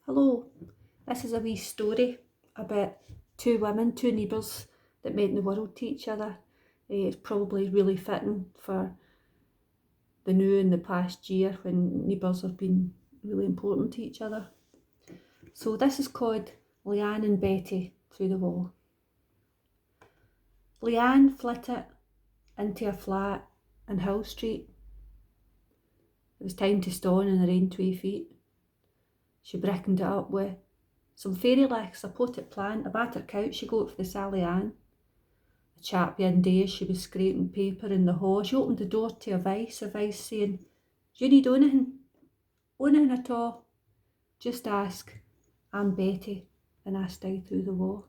Hello, this is a wee story about two women, two neighbours that meant the world to each other. It's probably really fitting for the new and the past year when neighbours have been really important to each other. So this is called Leanne and Betty Through the Waa. Leanne flitted into a flat in Hill Street. It was time to stand in her own 2 feet. She brickened it up with some fairy licks, a potted plant, a battered couch she got for the Sally Ann. A chap one day as she was scraping paper in the hall, she opened the door to a vice saying, "Do you need anything? Anything at all? Just ask. I'm Betty, and I stay through the Waa."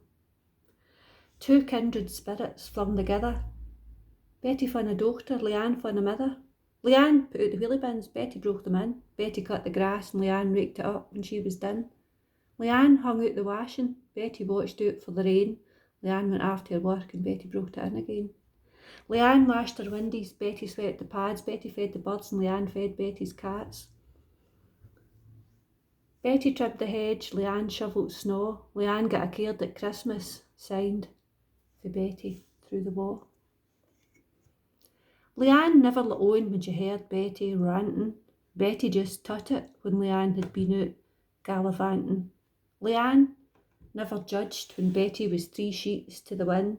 Two kindred spirits flung together. Betty fun a doctor, Leanne fun a mother. Leanne put out the wheelie bins, Betty broke them in. Betty cut the grass and Leanne raked it up when she was done. Leanne hung out the washing, Betty watched out for the rain. Leanne went after her work and Betty brought it in again. Leanne lashed her windies, Betty swept the pads, Betty fed the birds and Leanne fed Betty's cats. Betty trimmed the hedge, Leanne shovelled snow. Leanne got a card at Christmas, signed for Betty Through the Waa. Leanne never let on when she heard Betty ranting. Betty just tutted when Leanne had been out gallivanting. Leanne never judged when Betty was 3 sheets to the wind.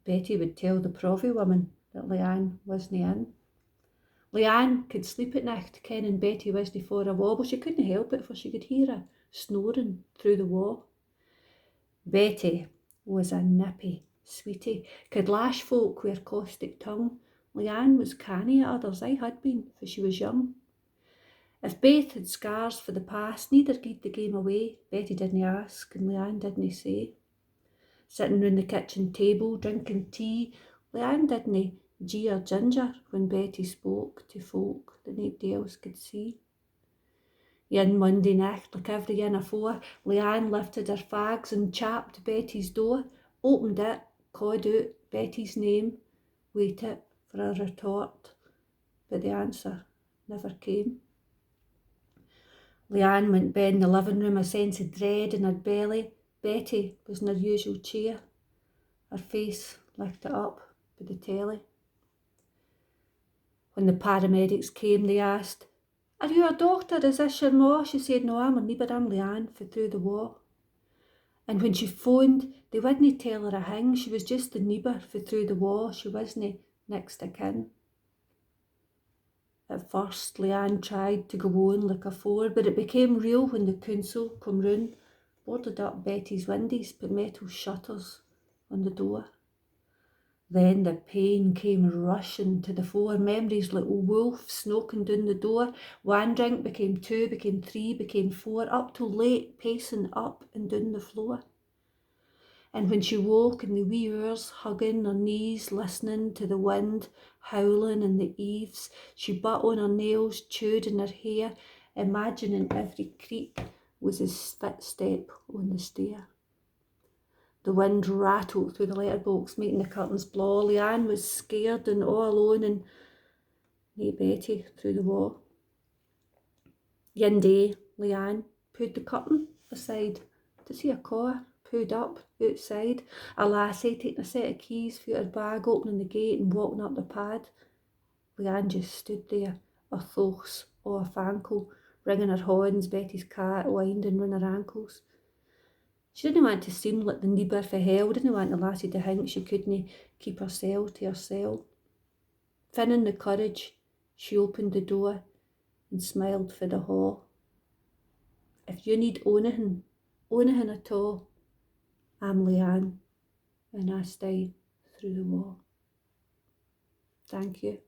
Betty would tell the Provy woman that Leanne wasn't in. Leanne could sleep at night, kenning Betty wasn't for a wobble. She couldn't help it, for she could hear her snoring through the Waa. Betty was a nippy sweetie, could lash folk with her caustic tongue. Leanne was canny at others, I had been, for she was young. If Beth had scars for the past, neither gied the game away. Betty didn't ask and Leanne didn't say. Sitting round the kitchen table, drinking tea, Leanne didn't gee or ginger when Betty spoke to folk that nobody else could see. Yin Monday night, like every yin afore, Leanne lifted her fags and chapped Betty's door, opened it, called out Betty's name, waited for a retort, but the answer never came. Leanne went bed in the living room, a sense of dread in her belly. Betty was in her usual chair, her face lifted up by the telly. When the paramedics came, they asked, "Are you a doctor? Is this your ma?" She said, "No, I'm her neighbour, I'm Leanne for Through the Waa." And when she phoned, they wouldn't tell her a thing. She was just the neighbour for Through the Waa. She wasn't next of kin. At first, Leanne tried to go on like afore, but it became real when the council come round, boarded up Betty's windies, put metal shutters on the door. Then the pain came rushing to the fore, memories like wolves knocking down the door. One drink became 2, became 3, became 4, up till late, pacing up and down the floor. And when she woke in the wee hours, hugging her knees, listening to the wind howling in the eaves, she bit on her nails, chewed in her hair, imagining every creak was his footstep on the stair. The wind rattled through the letterbox, making the curtains blow. Leanne was scared and all alone, and nae Betty through the Waa. Yin day, Leanne pulled the curtain aside to see a car pulled up outside. A lassie taking a set of keys for her bag, opening the gate and walking up the pad. Leanne just stood there, her thoughts o' a fankle, wringing her hands, Betty's cat winding round her ankles. She didn't want to seem like the neighbour for hell, didn't want the lassie to think she couldn't keep herself to herself. Finning the courage, she opened the door and smiled for the hall. "If you need anything at all, I'm Leanne, and I stay through the Waa." Thank you.